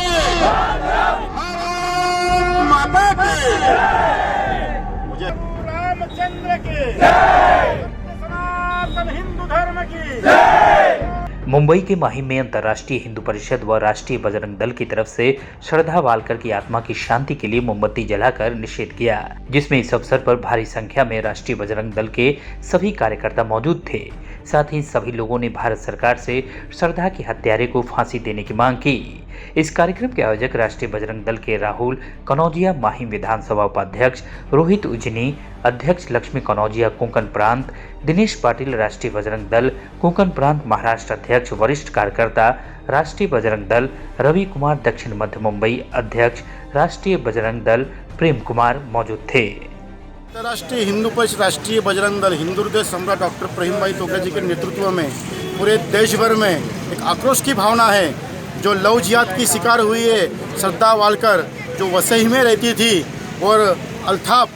भारत माता की मुझे रामचंद्र की सनातन हिंदू धर्म की। मुंबई के माहिम में अंतर्राष्ट्रीय हिंदू परिषद व राष्ट्रीय बजरंग दल की तरफ से श्रद्धा वालकर की आत्मा की शांति के लिए मोमबत्ती जलाकर निषेध किया, जिसमें इस अवसर पर भारी संख्या में राष्ट्रीय बजरंग दल के सभी कार्यकर्ता मौजूद थे। साथ ही सभी लोगों ने भारत सरकार से श्रद्धा के हत्यारे को फांसी देने की मांग की। इस कार्यक्रम के आयोजक राष्ट्रीय बजरंग दल के राहुल कनौजिया, माहिम विधानसभा उपाध्यक्ष रोहित उजनी, अध्यक्ष लक्ष्मी कनौजिया कोंकण प्रांत, दिनेश पाटिल राष्ट्रीय बजरंग दल कोंकण प्रांत महाराष्ट्र अध्यक्ष, वरिष्ठ कार्यकर्ता राष्ट्रीय बजरंग दल रवि कुमार, दक्षिण मध्य मुंबई अध्यक्ष राष्ट्रीय बजरंग दल प्रेम कुमार मौजूद थे। राष्ट्रीय हिंदू परिषद राष्ट्रीय बजरंग दल हिंदू हृदय सम्राट डॉक्टर प्रहीम भाई तोगड़े जी के नेतृत्व में पूरे देश भर में एक आक्रोश की भावना है। जो लव जिहाद की शिकार हुई है श्रद्धा वालकर, जो वसई में रहती थी, और अल्ताफ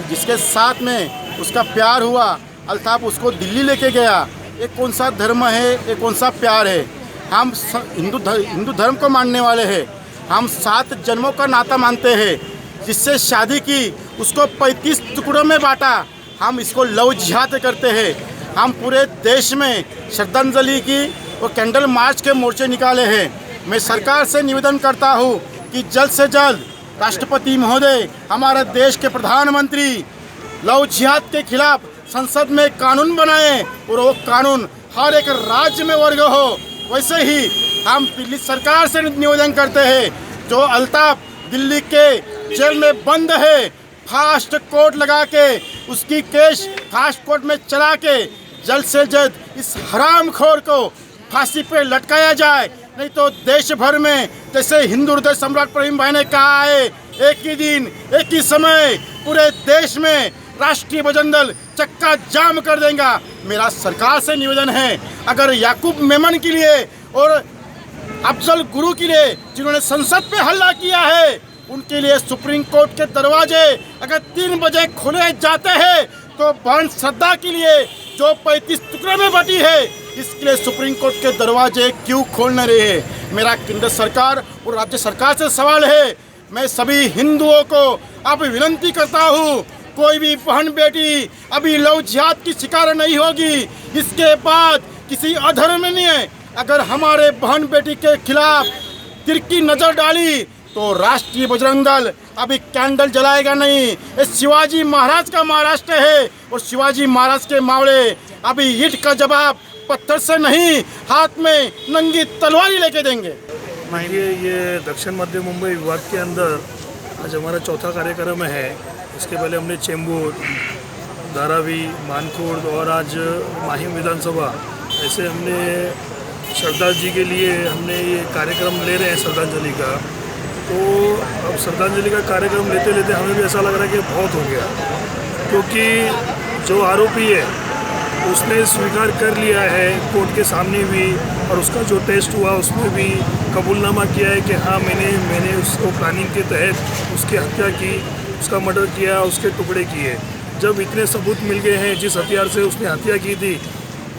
जिसके साथ में उसका प्यार हुआ, अल्ताफ उसको दिल्ली लेके गया। ये कौन सा धर्म है, ये कौन सा प्यार है? हम हिंदू धर्म को मानने वाले हैं। हम 7 जन्मों का नाता मानते हैं। जिससे शादी की उसको 35 टुकड़ों में बांटा। हम इसको लव जिहाद करते हैं। हम पूरे देश में श्रद्धांजलि की और कैंडल मार्च के मोर्चे निकाले हैं। मैं सरकार से निवेदन करता हूं कि जल्द से जल्द राष्ट्रपति महोदय, हमारे देश के प्रधानमंत्री लव जिहाद के खिलाफ संसद में कानून बनाएं और वो कानून हर एक राज्य में वर्ग हो। वैसे ही हम दिल्ली सरकार से निवेदन करते हैं, जो अल्ताफ दिल्ली के जेल में बंद है, फास्ट कोर्ट लगा के उसकी केस फास्ट कोर्ट में चला के जल्द से जल्द इस हरामखोर को फांसी पे लटकाया जाए। नहीं तो देश भर में जैसे हिंदू हृदय सम्राट प्रहीम भाई ने कहा है, एक ही दिन एक ही समय पूरे देश में राष्ट्रीय बजरंग दल चक्का जाम कर देगा। मेरा सरकार से निवेदन है, अगर याकूब मेमन के लिए और अफजल गुरु के लिए जिन्होंने संसद पे हल्ला किया है, उनके लिए सुप्रीम कोर्ट के दरवाजे अगर 3 बजे खुले जाते हैं, तो बहन श्रद्धा के लिए जो 35 टुकड़े में बटी है, इसके लिए सुप्रीम कोर्ट के दरवाजे क्यों खोल न रहे हैं? मेरा केंद्र सरकार और राज्य सरकार से सवाल है। मैं सभी हिंदुओं को अब विनती करता हूँ, कोई भी बहन बेटी अभी लव जिहाद की शिकार नहीं होगी। इसके बाद किसी अधर्म ने अगर हमारे बहन बेटी के खिलाफ तिरकी नजर डाली, तो राष्ट्रीय बजरंग दल अभी कैंडल जलाएगा नहीं। ये शिवाजी महाराज का महाराष्ट्र है, और शिवाजी महाराज के मावड़े अभी ईंट का जवाब पत्थर से नहीं, हाथ में नंगी तलवारी लेके देंगे। ये दक्षिण मध्य मुंबई विभाग के अंदर आज हमारा 4था कार्यक्रम है। इसके पहले हमने चेंबूर, धारावी, मानखुर्द और आज माहिम विधानसभा, ऐसे हमने श्रद्धा जी के लिए हमने ये कार्यक्रम ले रहे हैं श्रद्धांजलि का। तो अब श्रद्धांजलि का कार्यक्रम लेते लेते हमें भी ऐसा लग रहा है कि बहुत हो गया, क्योंकि जो आरोपी है उसने स्वीकार कर लिया है कोर्ट के सामने भी, और उसका जो टेस्ट हुआ उसमें भी कबूलनामा किया है कि हाँ मैंने उसको प्लानिंग के तहत उसकी हत्या की, उसका मर्डर किया, उसके टुकड़े किए। जब इतने सबूत मिल गए हैं जिस हथियार से उसने हत्या की थी,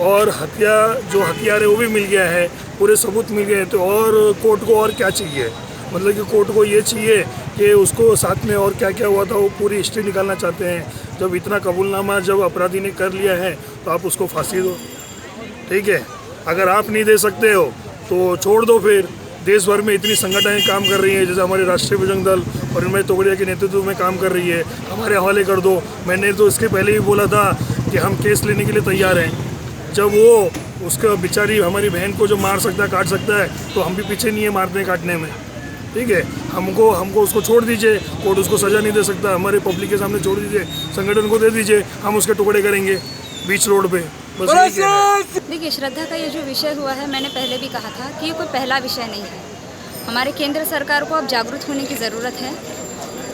और जो हथियार है वो भी मिल गया है, पूरे सबूत मिल गए, तो और कोर्ट को और क्या चाहिए? मतलब कि कोर्ट को ये चाहिए कि उसको साथ में और क्या क्या हुआ था वो पूरी हिस्ट्री निकालना चाहते हैं। जब इतना कबूलनामा जब अपराधी ने कर लिया है, तो आप उसको फांसी दो, ठीक है। अगर आप नहीं दे सकते हो तो छोड़ दो। फिर देश भर में इतनी संगठनें काम कर रही हैं, जैसे हमारे राष्ट्रीय बजरंग दल और भाई तोगड़िया के नेतृत्व में काम कर रही है, हमारे हवाले कर दो। मैंने तो इसके पहले ही बोला था कि हम केस लेने के लिए तैयार हैं। जब वो उसका बेचारी हमारी बहन को जो मार सकता है, काट सकता है, तो हम भी पीछे नहीं है मारने काटने में, ठीक है। हमको उसको छोड़ दीजिए, कोर्ट उसको सज़ा नहीं दे सकता, हमारे पब्लिक के सामने छोड़ दीजिए, संगठन को दे दीजिए, हम उसके टुकड़े करेंगे बीच रोड पे। देखिए, श्रद्धा का ये जो विषय हुआ है, मैंने पहले भी कहा था कि ये कोई पहला विषय नहीं है। हमारे केंद्र सरकार को अब जागरूक होने की ज़रूरत है।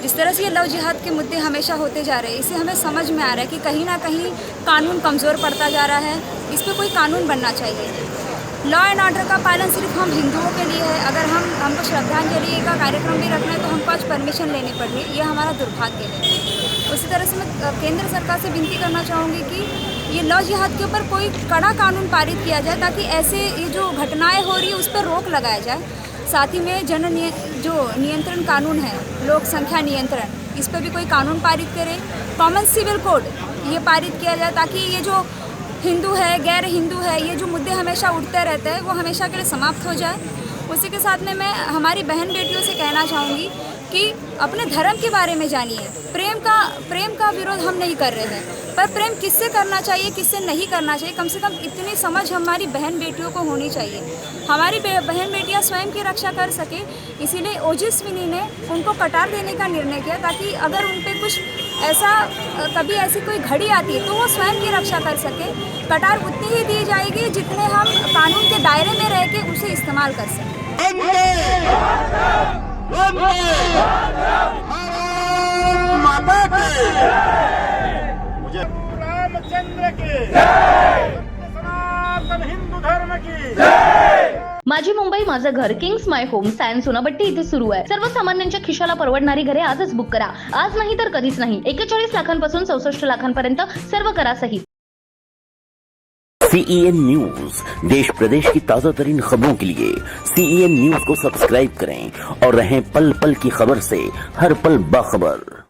जिस तरह से ये लव जिहाद के मुद्दे हमेशा होते जा रहे हैं, इससे हमें समझ में आ रहा है कि कहीं ना कहीं कानून कमज़ोर पड़ता जा रहा है। इस पर कोई कानून बनना चाहिए। लॉ एंड ऑर्डर का पालन सिर्फ हम हिंदुओं के लिए है। अगर हमको श्रद्धांजलि का कार्यक्रम भी रखना है तो हमको आज परमिशन लेनी पड़ रही है, ये हमारा दुर्भाग्य है। उसी तरह से मैं केंद्र सरकार से विनती करना चाहूँगी कि ये लव जिहाद के ऊपर कोई कड़ा कानून पारित किया जाए, ताकि ऐसे ये जो घटनाएं हो रही है उस पर रोक लगाया जाए। साथ ही में जो नियंत्रण कानून है, लोक संख्या नियंत्रण, इस पर भी कोई कानून पारित करे। कॉमन सिविल कोड ये पारित किया जाए ताकि ये जो हिंदू है, गैर हिंदू है, ये जो मुद्दे हमेशा उठते रहते हैं वो हमेशा के लिए समाप्त हो जाए। उसी के साथ में मैं हमारी बहन बेटियों से कहना चाहूँगी कि अपने धर्म के बारे में जानिए। प्रेम का विरोध हम नहीं कर रहे हैं, पर प्रेम किससे करना चाहिए, किससे नहीं करना चाहिए, कम से कम इतनी समझ हमारी बहन बेटियों को होनी चाहिए। हमारी बहन बेटियां स्वयं की रक्षा कर सके, इसीलिए ओजस्विनी ने उनको कटार देने का निर्णय किया ताकि अगर उन पे कुछ ऐसा कभी ऐसी कोई घड़ी आती है तो वो स्वयं की रक्षा कर सके। कटार उतनी ही दी जाएगी जितने हम कानून के दायरे में रह के उसे इस्तेमाल कर सकें। रामचंद्र की सनातन हिंदू धर्म की। माझी मुंबई माझं घर, Kings my home, science Sonapatti इथे सुरू आहे। सर्वसामान्यांच्या खिशाला परवडणारी घरे आजच बुक करा। आज नाही तर कधीच नाही। 41 लाखांपासून 64 लाखांपर्यंत सर्व करा सहित। CEN न्यूज, देश प्रदेश की ताजा तरीन खबरों के लिए CEN न्यूज को सब्सक्राइब करें और रहें पल पल की खबर से हर पल बाखबर।